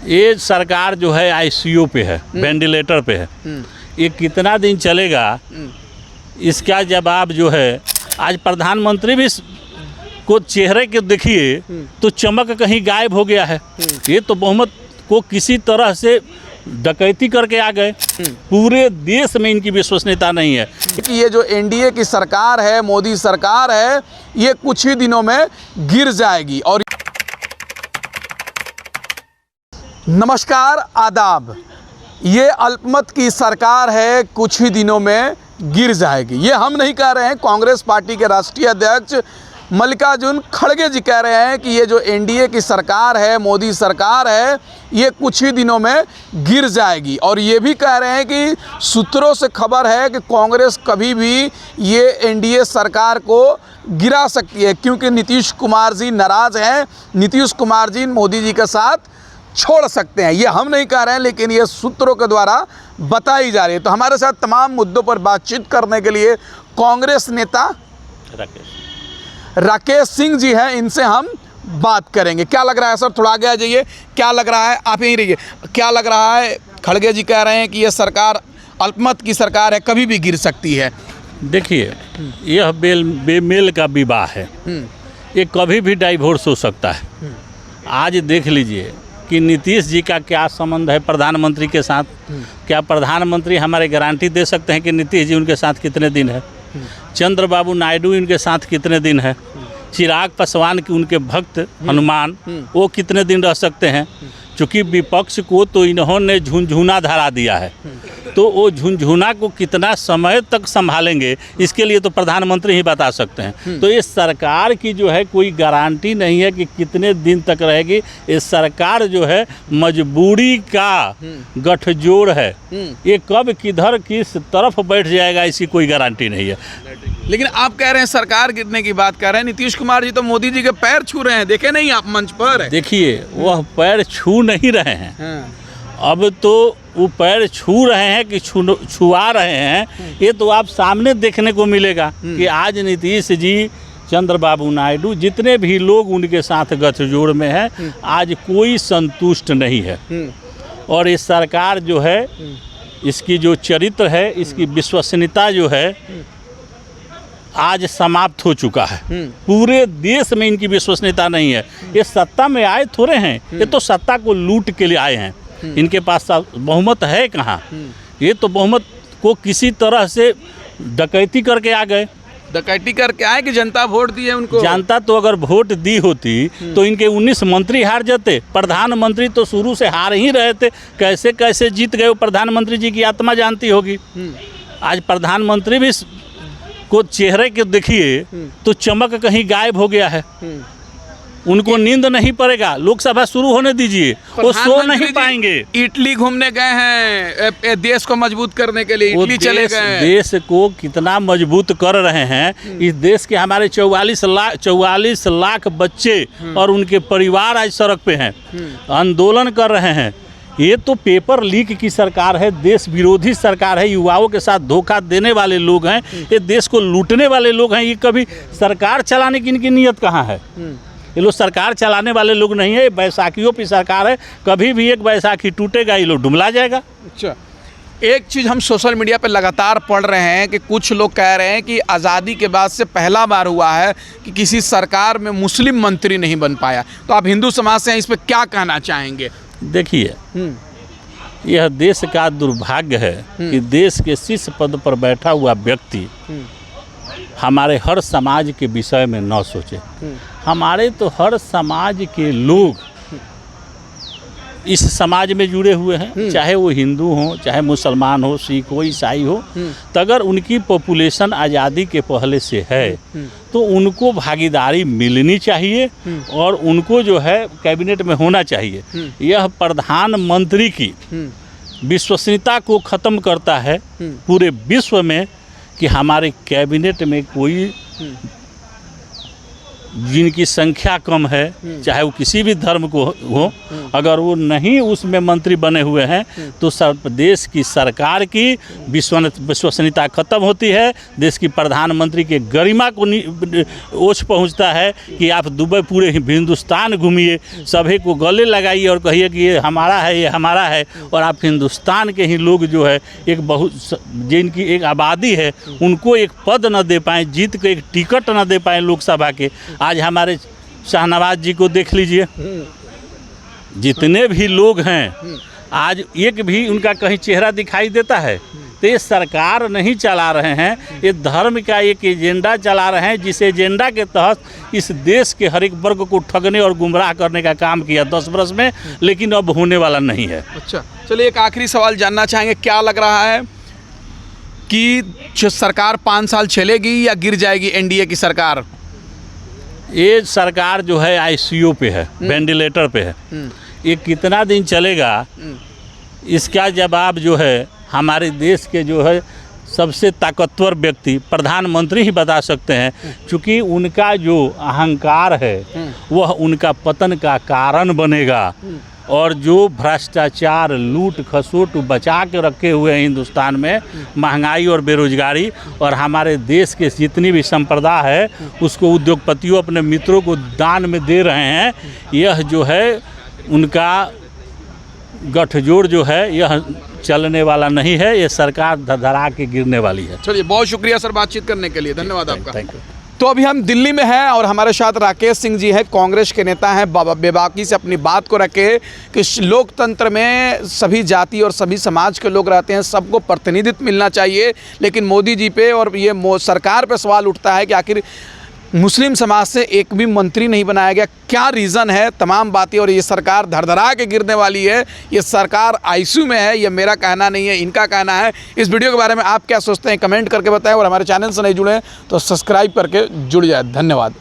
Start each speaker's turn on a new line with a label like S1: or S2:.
S1: ये सरकार जो है आईसीयू पे है, वेंटिलेटर पे है। ये कितना दिन चलेगा इसका जवाब जो है, आज प्रधानमंत्री भी को चेहरे के देखिए तो चमक कहीं गायब हो गया है। ये तो बहुमत को किसी तरह से डकैती करके आ गए। पूरे देश में इनकी विश्वसनीयता नहीं है
S2: कि ये जो एनडीए की सरकार है, मोदी सरकार है, ये कुछ ही दिनों में गिर जाएगी। और नमस्कार, आदाब। ये अल्पमत की सरकार है, कुछ ही दिनों में गिर जाएगी। ये हम नहीं कह रहे हैं, कांग्रेस पार्टी के राष्ट्रीय अध्यक्ष मल्लिकार्जुन खड़गे जी कह रहे हैं कि ये जो एनडीए की सरकार है, मोदी सरकार है, ये कुछ ही दिनों में गिर जाएगी। और ये भी कह रहे हैं कि सूत्रों से खबर है कि कांग्रेस कभी भी ये एनडीए सरकार को गिरा सकती है, क्योंकि नीतीश कुमार जी नाराज़ हैं। नीतीश कुमार जी मोदी जी के साथ छोड़ सकते हैं। ये हम नहीं कह रहे हैं, लेकिन ये सूत्रों के द्वारा बताई जा रही है। तो हमारे साथ तमाम मुद्दों पर बातचीत करने के लिए कांग्रेस नेता राकेश सिंह जी हैं, इनसे हम बात करेंगे। क्या लग रहा है सर, थोड़ा आगे आ जाइए। क्या लग रहा है, आप यहीं रहिए। क्या लग रहा है, खड़गे जी कह रहे हैं कि ये सरकार अल्पमत की सरकार है, कभी भी गिर सकती है।
S1: देखिए, यह बेमेल का विवाह है, ये कभी भी डाइवोर्स हो सकता है। आज देख लीजिए कि नीतीश जी का क्या संबंध है प्रधानमंत्री के साथ। क्या प्रधानमंत्री हमारे गारंटी दे सकते हैं कि नीतीश जी उनके साथ कितने दिन है? चंद्रबाबू नायडू उनके साथ कितने दिन है? चिराग पासवान की उनके भक्त हनुमान, वो कितने दिन रह सकते हैं? चूँकि विपक्ष को तो इन्होंने झुनझुना धरा दिया है, तो वो झुनझुना को कितना समय तक संभालेंगे, इसके लिए तो प्रधानमंत्री ही बता सकते हैं। तो ये सरकार की जो है कोई गारंटी नहीं है कि कितने दिन तक रहेगी। ये सरकार जो है मजबूरी का गठजोड़ है, ये कब किधर किस तरफ बैठ जाएगा इसकी कोई गारंटी नहीं है।
S2: लेकिन आप कह रहे हैं सरकार गिरने की बात कर रहे हैं। नीतीश कुमार जी तो मोदी जी के पैर छू रहे हैं, देखे नहीं आप मंच पर?
S1: देखिए, वह पैर छू नहीं रहे हैं। अब तो वो पैर छू रहे हैं कि छुआ रहे हैं, ये तो आप सामने देखने को मिलेगा कि आज नीतीश जी, चंद्रबाबू नायडू, जितने भी लोग उनके साथ गठजोड़ में हैं, आज कोई संतुष्ट नहीं है। और ये सरकार जो है, इसकी जो चरित्र है, इसकी विश्वसनीयता जो है, आज समाप्त हो चुका है। पूरे देश में इनकी विश्वसनीयता नहीं है। ये सत्ता में आए थोड़े हैं, ये तो सत्ता को लूट के लिए आए हैं। इनके पास बहुमत है कहाँ? ये तो बहुमत को किसी तरह से डकैती करके आ गए।
S2: डकैती करके आए कि जनता वोट दी है उनको?
S1: जनता तो अगर वोट दी होती तो इनके 19 मंत्री हार जाते। प्रधानमंत्री तो शुरू से हार ही रहे थे, कैसे कैसे जीत गए प्रधानमंत्री जी की आत्मा जानती होगी। आज प्रधानमंत्री भी को चेहरे के देखिए तो चमक कहीं गायब हो गया है। उनको नींद नहीं पड़ेगा। लोकसभा शुरू होने दीजिए, वो सो नहीं पाएंगे।
S2: इटली घूमने गए हैं देश को मजबूत करने के लिए, इटली चले गए।
S1: देश को कितना मजबूत कर रहे हैं। इस देश के हमारे 44 लाख बच्चे और उनके परिवार आज सड़क पे हैं, आंदोलन कर रहे हैं। ये तो पेपर लीक की सरकार है, देश विरोधी सरकार है, युवाओं के साथ धोखा देने वाले लोग हैं, ये देश को लूटने वाले लोग हैं। ये कभी सरकार चलाने की इनकी नीयत कहाँ है? ये लोग सरकार चलाने वाले लोग नहीं है, बैसाखियों की सरकार है। कभी भी एक बैसाखी टूटेगा, ये लोग डुमला जाएगा।
S2: अच्छा, एक चीज़ हम सोशल मीडिया पर लगातार पढ़ रहे हैं कि कुछ लोग कह रहे हैं कि आज़ादी के बाद से पहला बार हुआ है कि किसी सरकार में मुस्लिम मंत्री नहीं बन पाया। तो आप हिंदू समाज से इस पर क्या कहना चाहेंगे?
S1: देखिए, यह देश का दुर्भाग्य है कि देश के शीर्ष पद पर बैठा हुआ व्यक्ति हमारे हर समाज के विषय में न सोचे। हमारे तो हर समाज के लोग इस समाज में जुड़े हुए हैं, चाहे वो हिंदू हो, चाहे मुसलमान हो, सिख हो, ईसाई हो। तो अगर उनकी पॉपुलेशन आज़ादी के पहले से है तो उनको भागीदारी मिलनी चाहिए और उनको जो है कैबिनेट में होना चाहिए। यह प्रधानमंत्री की विश्वसनीयता को ख़त्म करता है पूरे विश्व में कि हमारे कैबिनेट में कोई जिनकी संख्या कम है, चाहे वो किसी भी धर्म को हो, अगर वो नहीं उसमें मंत्री बने हुए हैं तो देश की सरकार की विश्वसनीयता खत्म होती है। देश की प्रधानमंत्री के गरिमा को ओछ पहुंचता है कि आप दुबई पूरे हिंदुस्तान घूमिए, सभी को गले लगाइए और कहिए कि ये हमारा है, ये हमारा है, और आप हिंदुस्तान के ही लोग जो है एक बहुत जिनकी एक आबादी है उनको एक पद न दे पाएँ, जीत के एक टिकट न दे पाएँ लोकसभा के। आज हमारे शाहनवाज जी को देख लीजिए, जितने भी लोग हैं आज एक भी उनका कहीं चेहरा दिखाई देता है। तो ये सरकार नहीं चला रहे हैं, ये धर्म का एक एजेंडा चला रहे हैं, जिस एजेंडा के तहत इस देश के हर एक वर्ग को ठगने और गुमराह करने का काम किया 10 वर्ष में, लेकिन अब होने वाला नहीं है।
S2: अच्छा, चलिए एक आखिरी सवाल जानना चाहेंगे, क्या लग रहा है कि जो सरकार 5 साल चलेगी या गिर जाएगी एनडीए की सरकार?
S1: ये सरकार जो है आईसीयू पे है, वेंटिलेटर पे है, ये कितना दिन चलेगा इसका जवाब जो है हमारे देश के जो है सबसे ताकतवर व्यक्ति प्रधानमंत्री ही बता सकते हैं, क्योंकि उनका जो अहंकार है वह उनका पतन का कारण बनेगा। और जो भ्रष्टाचार, लूट खसोट बचा के रखे हुए हैं हिंदुस्तान में, महंगाई और बेरोजगारी, और हमारे देश के जितनी भी संप्रदा है उसको उद्योगपतियों अपने मित्रों को दान में दे रहे हैं, यह जो है उनका गठजोड़ जो है यह चलने वाला नहीं है। ये सरकार धड़धड़ा के गिरने वाली है।
S2: चलिए, बहुत शुक्रिया सर बातचीत करने के लिए, धन्यवाद आपका।
S1: Thank you.
S2: तो अभी हम दिल्ली में हैं और हमारे साथ राकेश सिंह जी हैं, कांग्रेस के नेता हैं। बेबाकी से अपनी बात को रखे कि लोकतंत्र में सभी जाति और सभी समाज के लोग रहते हैं, सबको प्रतिनिधित्व मिलना चाहिए, लेकिन मोदी जी पे और ये सरकार पे सवाल उठता है कि आखिर मुस्लिम समाज से एक भी मंत्री नहीं बनाया गया, क्या रीज़न है? तमाम बातें, और ये सरकार धड़धड़ा के गिरने वाली है, ये सरकार आईसीयू में है, ये मेरा कहना नहीं है, इनका कहना है। इस वीडियो के बारे में आप क्या सोचते हैं कमेंट करके बताएं, और हमारे चैनल से नहीं जुड़े हैं तो सब्सक्राइब करके जुड़ जाए। धन्यवाद।